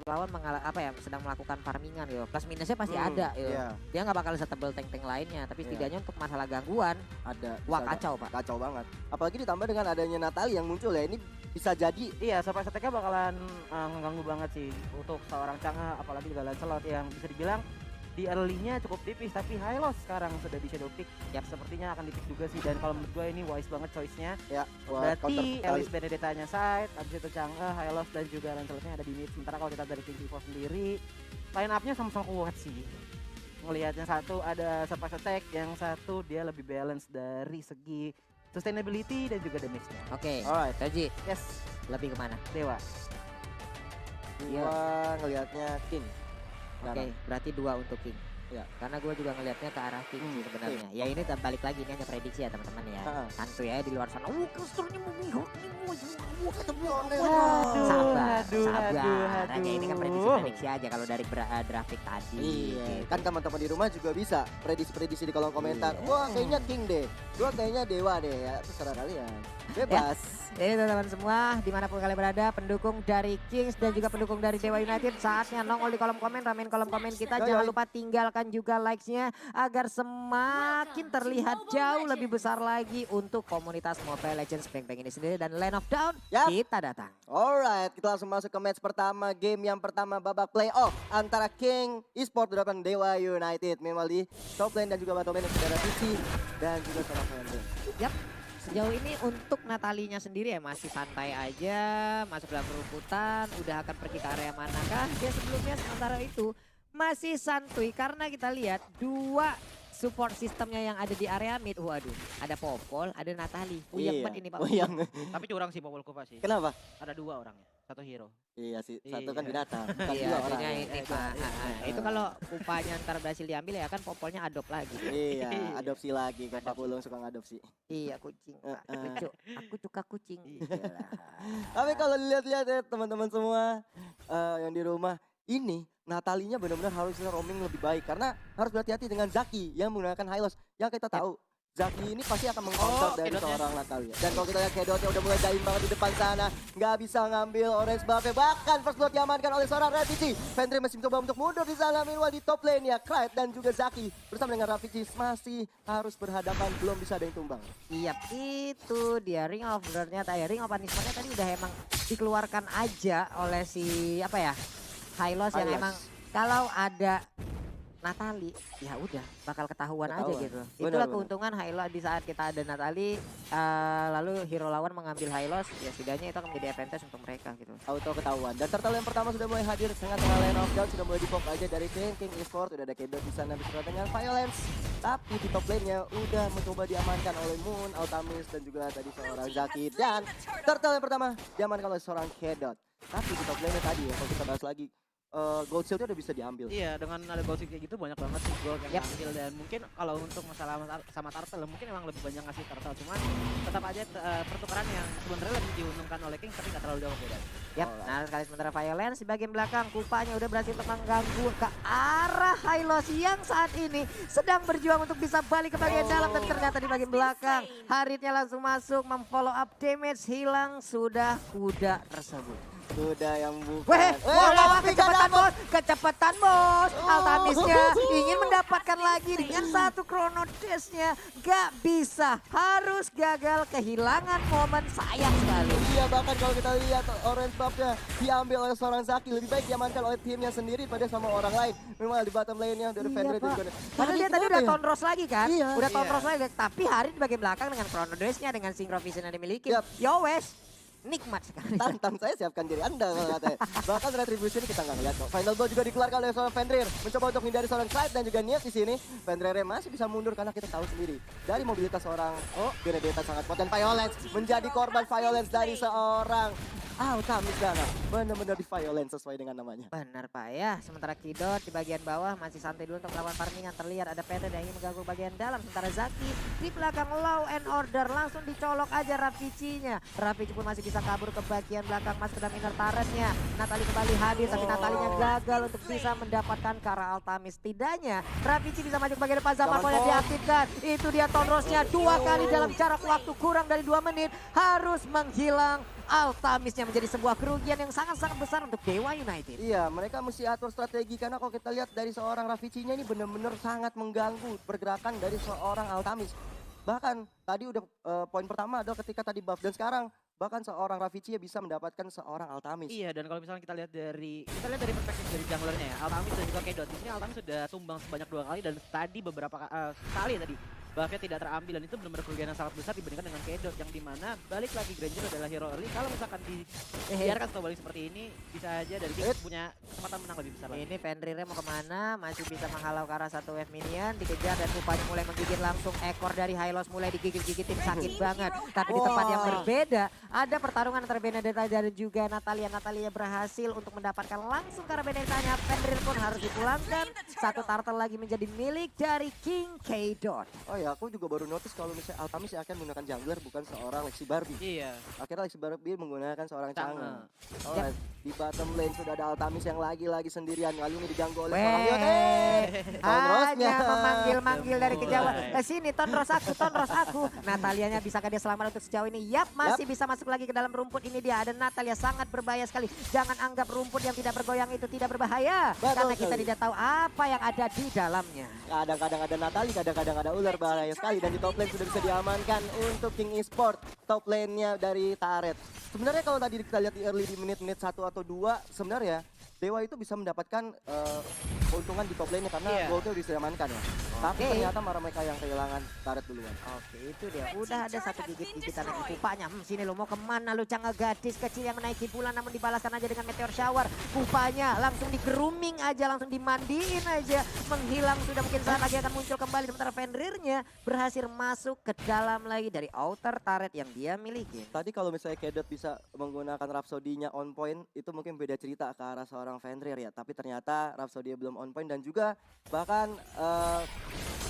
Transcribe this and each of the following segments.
lawan sedang melakukan farmingan gitu. Plus minusnya pasti ada gitu. Iya. Dia nggak bakal setebel tank-tank lainnya, tapi setidaknya untuk masalah gangguan Ada. wah bisa kacau, Pak. Kacau banget. Apalagi ditambah dengan adanya Natali yang muncul ya. Ini bisa jadi Iya, surprise attack-nya bakalan mengganggu banget sih untuk seorang Chang'e, apalagi juga Lancelot yang bisa dibilang di early-nya cukup tipis, tapi Hylos sekarang sudah di shadow pick. Sepertinya akan di pick juga sih, dan kalau menurut gue ini wise banget choice-nya. ya Berarti Elis Benedetta-nya side, abis itu Chang'e, Hylos dan juga Lancelot-nya ada di mid. Sementara kalau kita dari King Vivo sendiri, line up-nya sama-sama kuat sih. Ngelihat yang satu ada surprise attack, yang satu dia lebih balance dari segi sustainability dan juga damage-nya. Oke. Alright. Toji, Yes, lebih kemana? Dewa. gua ngelihatnya King. Oke, berarti 2 untuk King. Ya. Karena gue juga ngelihatnya ke arah King sih sebenarnya. Ya ini balik lagi, ini hanya prediksi ya teman-teman ya. Santuy ya di luar sana. Casternya memihak nih, mau ketemu. Sabar. Hanya ini kan prediksi aja kalau dari grafik tadi. Iya, gitu. kan teman-teman di rumah juga bisa prediksi-prediksi di kolom komentar. Iya. Wah, kayaknya King deh. Gua kayaknya Dewa deh ya. Terserah kalian. Bebas. Jadi teman-teman semua dimanapun kalian berada, pendukung dari Kings dan juga pendukung dari Dewa United, saatnya nongol di kolom komen, ramein kolom komen kita. Jangan lupa tinggalkan juga likes-nya agar semakin terlihat jauh lebih besar lagi untuk komunitas Mobile Legends Bang ini sendiri. Dan Land of Dawn kita datang. Alright, kita langsung masuk ke match pertama. Game yang pertama babak playoff antara King Esports dan Dewa United. Meanwhile di top lane dan juga bottom lane ada Vici dan juga Sona Fender. Yap. Sejauh ini untuk Natalinya sendiri ya masih santai aja, masuk dalam perebutan, udah akan pergi ke area manakah dia sebelumnya. Sementara itu masih santuy karena kita lihat 2 support sistemnya yang ada di area mid. Waduh, ada Popol, ada Natali. Uyang banget ini Pak. Uyang. Tapi curang sih Popol Kupa sih. Kenapa? Ada 2 orangnya, 1 hero. Iya sih, satu Iya. kan binatang, bukan Iya, 2 orang. artinya ini Pak. Itu kalau upahnya ntar berhasil diambil ya kan Popolnya adopt lagi. Iya, adopsi lagi. Kan Pak Pulung suka ngadopsi. Iya kucing Pak, lucu. Aku suka kucing. Tapi kalau dilihat-lihat ya teman-teman semua yang di rumah, ini Natalinya benar-benar harus roaming lebih baik karena harus berhati-hati dengan Zaki yang menggunakan Hylos. Yang kita tahu Zaki ini pasti akan meng-counter dari seorang Natalia. Dan kalau kita lihat Kedotnya udah mulai jaim banget di depan sana. Nggak bisa ngambil orange buff. Bahkan first blood diamankan oleh seorang Rafici. Fendry masih mencoba untuk mundur di sana. Meanwhile di top lane ya Clyde dan juga Zaki bersama dengan Rafici masih harus berhadapan. Belum bisa ada yang tumbang. Iya itu dia Ring of ternyata ya Ring of Punishment-nya tadi udah emang dikeluarkan aja oleh si Hylos yang emang kalau ada Natali ya udah bakal ketahuan aja gitu. Itulah keuntungan Hylos di saat kita ada Natali lalu hero lawan mengambil Hylos ya setidaknya itu akan menjadi advantage untuk mereka gitu. Auto ketahuan. Dan turtle yang pertama sudah mulai hadir dengan Land of Dawn sudah mulai di-poke aja dari King Esports. Udah ada Kedot di sana beserta dengan Violence. Tapi di top lane-nya udah mencoba diamankan oleh Moon, Altamis dan juga tadi seorang Zaki. Dan turtle yang pertama diamankan oleh seorang Kedot. Tapi di top lane-nya tadi ya kalau kita bahas lagi gold shield-nya udah bisa diambil. Iya, dengan ada gold shield kayak gitu banyak banget sih gold yang diambil. Dan mungkin kalau untuk masalah sama turtle mungkin emang lebih banyak ngasih turtle. Cuman tetap aja pertukaran yang sebenarnya lebih diuntungkan oleh King tapi nggak terlalu jauh beda. Yap, nah sekali sementara Violence di bagian belakang Kupanya udah berhasil untuk mengganggu ke arah Hylos yang saat ini sedang berjuang untuk bisa balik ke bagian dalam dan ternyata di bagian belakang Haritnya langsung masuk memfollow up damage hilang sudah kuda tersebut. Sudah yang bukan. Wah, kecepatan bos. Altamisnya ingin mendapatkan lagi dengan satu chrono dash-nya. Gak bisa, harus gagal, kehilangan momen, sayang sekali. Iya, bahkan kalau kita lihat orange buff-nya diambil oleh seorang Zaki, lebih baik diamankan oleh timnya sendiri pada sama orang lain. Memang di bottom lane-nya dari Fendry dan juga. Padahal dia tadi udah tonros lagi kan? Iya. Udah tonros lagi, tapi Harit di bagian belakang dengan chrono dash-nya, dengan synchro vision yang dimiliki. Yo wes. Nikmat sekali. Tantang saya siapkan diri Anda kalau katanya. Bahkan retribution kita nggak ngeliat kok. Final blow juga dikeluarkan oleh seorang Fenrir. Mencoba untuk menghindari seorang Clyde dan juga Nias di sini. Fenrir masih bisa mundur karena kita tahu sendiri. Dari mobilitas seorang Benedetta sangat kuat dan Violence menjadi korban Violence dari seorang Altamis sana. Benar-benar di Violence sesuai dengan namanya. Benar Pak ya. Sementara Kidot di bagian bawah masih santai dulu untuk melawan farmingan. Terlihat ada Peter yang ingin mengganggu bagian dalam. Sementara Zaki di belakang Law and Order langsung dicolok aja Rafici-nya. Rafici pun masih bisa kabur ke bagian belakang masuk ke dalam inner turret-nya. Natali kembali hadir tapi Natalinya gagal untuk bisa mendapatkan ke arah Altamis. Setidaknya Rafici bisa maju ke bagian depan. Zaman yang diaktifkan. Itu dia tonrosnya 2 kali dalam jarak waktu kurang dari 2 menit. Harus menghilang Altamisnya menjadi sebuah kerugian yang sangat-sangat besar untuk Dewa United. Iya, mereka mesti atur strategi karena kalau kita lihat dari seorang Ravicinya ini benar-benar sangat mengganggu pergerakan dari seorang Altamis. Bahkan tadi udah poin pertama adalah ketika tadi buff dan sekarang bahkan seorang Ravicinya bisa mendapatkan seorang Altamis. Iya, dan kalau misalnya kita lihat dari perspektif dari junglernya ya, Altamis dan juga Kedot. Di sini Altamis sudah tumbang sebanyak 2 kali dan tadi beberapa kali tadi buffnya tidak terambil dan itu benar-benar kerugian yang sangat besar dibandingkan dengan Kedot yang dimana balik lagi Granger adalah hero early. Kalau misalkan dibiarkan stop balik seperti ini bisa aja dari Kings punya kesempatan menang lebih besar lagi. Ini Fenrirnya mau kemana? Masih bisa menghalau ke arah satu wave minion, dikejar dan rupanya mulai menggigit langsung ekor dari Hylos mulai digigit-gigitin sakit banget. Tapi di tempat yang berbeda ada pertarungan antara Benedetta dan juga Natalia. Natalia berhasil untuk mendapatkan langsung karena Benedettanya. Fenrir pun harus dipulangkan. Satu turtle lagi menjadi milik dari King K-Dot. Oh ya, aku juga baru notice kalau misalnya Altamis akan menggunakan jungler bukan seorang Lexi Barbie. Iya. Akhirnya Lexi Barbie menggunakan seorang Chang'e. Chang'e. Alright, di bottom lane sudah ada Altamis yang lagi sendirian. Kali ini diganggu oleh Weh, seorang Yote. hanya memanggil-manggil dari Mulai. kejauhan. Sini Tonros aku. Natalianya bisakah dia selamat untuk sejauh ini? Yap, masih bisa masuk lagi ke dalam rumput. Ini dia ada Natalia, sangat berbahaya sekali. Jangan anggap rumput yang tidak bergoyang itu tidak berbahaya. Betul Karena kita sekali. tidak tahu apa yang ada di dalamnya. Kadang-kadang ada Natali, kadang-kadang ada ular, bahaya sekali. Dan di top lane sudah bisa diamankan untuk King Esport. Top lane-nya dari Turret. Sebenarnya kalau tadi kita lihat di early di menit-menit 1 atau 2, sebenarnya Dewa itu bisa mendapatkan keuntungan di top lane-nya karena goldnya udah diamankan ya. Tapi ternyata mereka yang kehilangan Turret duluan. Oke, itu dia. Udah ada satu gigit-gigitan lagi Pupanya. Sini lo mau kemana lu Chang'e, gadis kecil yang menaiki bulan namun dibalaskan aja dengan meteor shower. Pupanya langsung di grooming aja, langsung dimandiin aja. Menghilang sudah mungkin saat lagi akan muncul kembali. Sementara Fenrirnya berhasil masuk ke dalam lagi dari outer turret yang dia miliki. Tadi kalau misalnya Kedot bisa menggunakan Rhapsody-nya on point, itu mungkin beda cerita ke arah seorang Fenrir ya. Tapi ternyata Rhapsody belum on point dan juga bahkan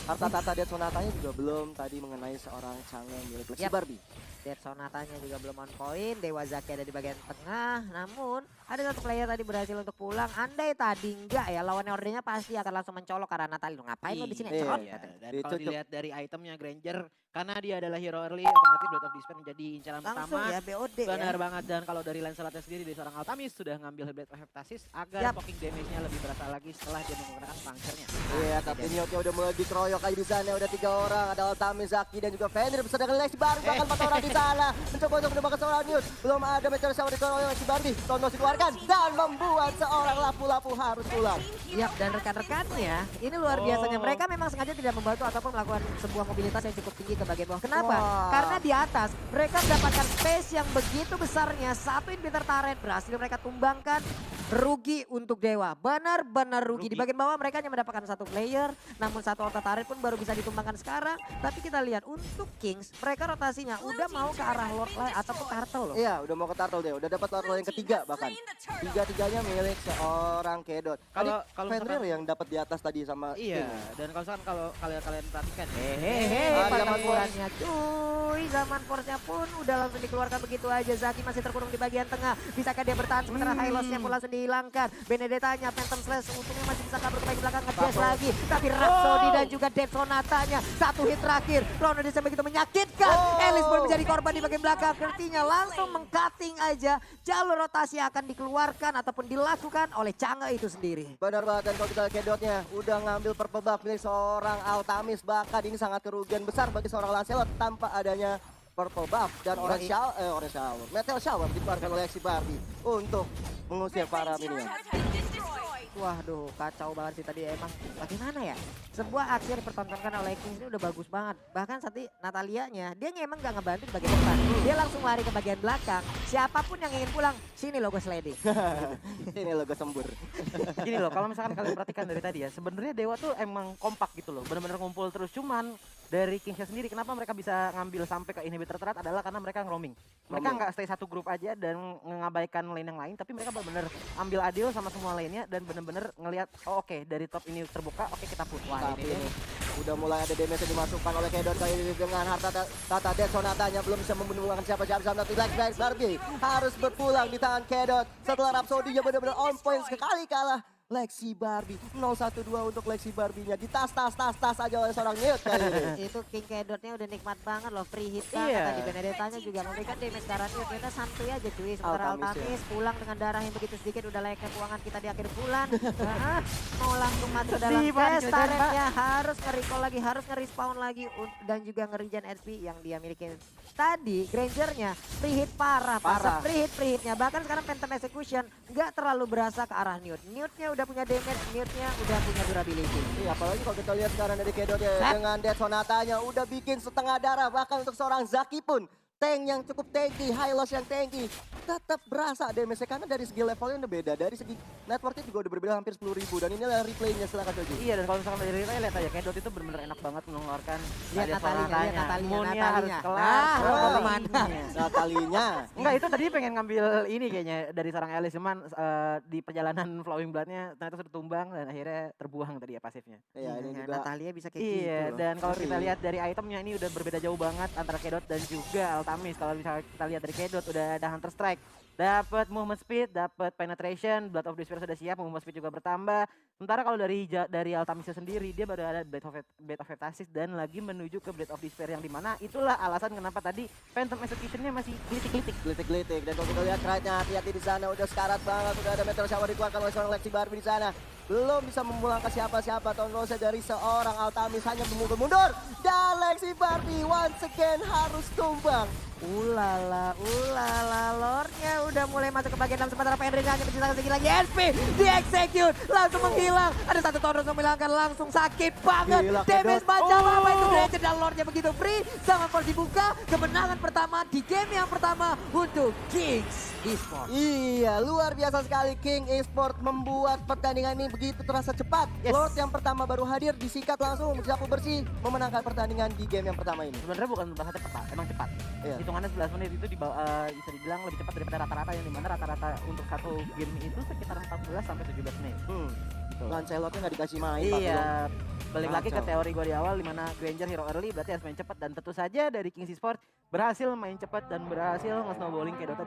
harta tata Death Sonata-nya juga belum tadi mengenai seorang Chang'e milik Lexi Barbie. Death Sonatanya juga belum on point. Dewa Zaki ada di bagian tengah. Namun ada satu player tadi berhasil untuk pulang. Andai tadi enggak ya, lawannya ordernya pasti akan langsung mencolok karena Natali. Lu ngapain lu di sini? Iya. Cerot, Iya, katanya. dan Itu kalau cukup. dilihat dari itemnya Granger, karena dia adalah hero early, otomatis Blade of Despair menjadi incaran Langsung pertama. ya BOD Benar ya. banget, dan kalau dari Lancelotnya sendiri dari seorang Altamis sudah ngambil Blade of Heptasis agar Yap. poking damage-nya lebih berasa lagi setelah dia menggunakan puncture-nya. Iya, tapi Nyoke udah mulai dikeroyok lagi di sana. Udah 3 orang, ada Altamis, Zaki dan juga Fenrir beserta dengan Lexi Barbie. Bahkan 4 orang di sana mencoba untuk mendapatkan seorang news. Belum ada meteor shower dikeroyok Lexi Barbie. Tonos dikeluarkan dan membuat seorang lapu-lapu harus pulang. Yap, dan rekan-rekannya ini luar biasanya. Mereka memang sengaja tidak membantu ataupun melakukan sebuah mobilitas yang cukup tinggi ke bagian bawah. Kenapa? Wah. Karena di atas mereka mendapatkan space yang begitu besarnya. Satu inhibitor turret berhasil mereka tumbangkan. Rugi untuk Dewa, benar-benar rugi. Di bagian bawah mereka hanya mendapatkan satu player, namun satu orta turret pun baru bisa ditumbangkan sekarang. Tapi kita lihat untuk Kings, mereka rotasinya udah mau ke arah Lord Lai ataupun Turtle loh. Iya, udah mau ke turtle dia. Udah dapat turtle yang ketiga bahkan. Tiga-tiganya milik seorang Kedot. Kalau Fenrir misalkan- yang dapat di atas tadi sama Iya, King ya. dan kalau misalkan kalau kalian perhatikan ya, Hehehe, zaman pertempurannya cuy. Zaman force-nya pun udah langsung dikeluarkan begitu aja. Zaki masih terkurung di bagian tengah. Bisakah dia bertahan sementara Hylos-nya pun langsung dihilangkan. Benedettanya Phantom Slash untungnya masih bisa kabur ke bagian belakang, ngedash lagi. Tapi Rhapsody dan juga Death Sonatanya satu hit terakhir. Ronald Desem begitu menyakitkan. Elis pun menjadi korban di bagian belakang. Artinya langsung meng-cutting aja. Jalur rotasi akan dikeluarkan ataupun dilakukan oleh Chang'e itu sendiri. Benar banget, dan kalau kita lihat Kedotnya udah ngambil purple buff milik seorang Altamis. Bahkan ini sangat kerugian besar bagi seorang Lancelot tanpa adanya purple buff dan orange shower, meteor shower dikeluarkan oleh Lexi Barbie untuk mengusir para minion. Waduh, kacau banget sih tadi emang. Bagaimana ya? Sebuah aksi yang dipertontonkan oleh Kings ini udah bagus banget. Bahkan tadi Natalianya, dia emang gak ngebantu di bagian depan. Dia langsung lari ke bagian belakang. Siapapun yang ingin pulang, sini loh gue sliding. Ini logo sembur. gini loh, kalau misalkan kalian perhatikan dari tadi ya, sebenarnya Dewa tuh emang kompak gitu loh, benar-benar ngumpul terus. Cuman dari Kingsnya sendiri, kenapa mereka bisa ngambil sampai ke inhibitor terat adalah karena mereka nge-roaming. Mereka nggak stay satu grup aja dan mengabaikan lane yang lain, tapi mereka benar-benar ambil adil sama semua lainnya dan benar-benar ngelihat, oh oke, dari top ini terbuka, oke kita push. Wah Tapi ini ini udah mulai ada damage yang dimasukkan oleh Kedot kali ini dengan harta tata Death Sonatanya belum bisa membunuhkan siapa-siapa. Tapi Lexi Barbie harus berpulang di tangan Kedot setelah Rhapsody-nya benar-benar on point sekali kalah. Lexi Barbie. 0-1-2 untuk Lexi Barbie-nya. Ditas aja oleh seorang Newt kali ini. Itu King Kedotnya udah nikmat banget loh, free hit Iya. banget tadi. Benedettanya juga memberikan damage darah Newt. Kita santuy aja cuy. Sementara Altamis, Altamis pulang dengan darah yang begitu sedikit, udah layaknya keuangan kita di akhir bulan. Mau langsung masuk dalam Sedih, Pak, quest, diceritain, Pak. turretnya harus nge-recall lagi, harus nge-respawn lagi, dan juga nge-regen HP yang dia miliki. Tadi Grangernya free hit parah. Free hitnya. Bahkan sekarang Phantom Execution nggak terlalu berasa ke arah Newt. Newtnya udah punya damage, Newtnya udah punya durability. Iya, apalagi kalau kita lihat sekarang dari Kedot ya, dengan Death Sonatanya udah bikin setengah darah. Bahkan untuk seorang Zaki pun, tank yang cukup tanky, high loss yang tanky, tetap berasa damage-nya karena dari segi levelnya udah beda. Dari segi networknya juga udah berbeda hampir 10.000 dan inilah replaynya, silakan Joji. Iya, dan kalau misalkan dari replay lihat aja Kedot itu benar-benar enak banget mengeluarkan Lihat Natalinya, Moonnya harus kelar. Nah, Oh, mau kemana? Natalinya. Enggak, itu tadi pengen ngambil ini kayaknya dari seorang Alice, cuman di perjalanan Flowing Blood-nya ternyata sudah tumbang dan akhirnya terbuang tadi ya pasifnya. Iya, ini juga Natalia bisa kayak gitu Iya, loh. dan kalau kita Ngeri. lihat dari itemnya ini udah berbeda jauh banget antara Kedot dan juga Altamis. Kalau bisa kita lihat dari Kedot udah ada Hunter Strike, dapat movement speed, dapat penetration, Blood of Despair sudah siap, movement speed juga bertambah. Sementara kalau dari Altamisnya sendiri dia baru ada Blade of Heptasis dan lagi menuju ke Blade of Despair, yang dimana itulah alasan kenapa tadi Phantom Execution-nya masih gelitik-gelitik. gelitik-gelitik. Dan kalau kita lihat Knight-nya hati-hati di sana, udah sekarat banget, udah ada Meteor Shower dikeluarkan oleh seorang Lexi Barbie di sana. Belum bisa memulangkan siapa-siapa. Town Rose dari seorang Altamis hanya mundur. Dan Lexi Barbie once again harus tumbang. Ulala, Lordnya udah mulai masuk ke bagian dalam, sementara Pendrick hanya mencetakkan sedikit lagi SP, di-execute, langsung menghilang. Ada satu Thanos yang menghilangkan, langsung sakit banget. Gila, Damage Kedot. macam apa itu Granger, dan Lordnya begitu free. Sama force dibuka, kemenangan pertama di game yang pertama untuk Kings Esports. Iya, luar biasa sekali King Esport membuat pertandingan ini begitu terasa cepat. Yes. Lord yang pertama baru hadir, disikat langsung, disapu bersih, memenangkan pertandingan di game yang pertama ini. Sebenarnya bukan bahasa cepat, Pak. Emang cepat. Iya. Hitungannya 11 menit itu bisa dibilang lebih cepat daripada rata-rata, yang dimana rata-rata untuk satu game itu sekitar 14 sampai 17 menit. Gitu. Lancelotnya nggak dikasih main, Pak Bro. Iya, balik lagi ke Kacau. teori gue di awal, dimana Granger hero early berarti harus main cepat, dan tentu saja dari Kings Esports berhasil main cepat dan berhasil nge-snowballing ke Dota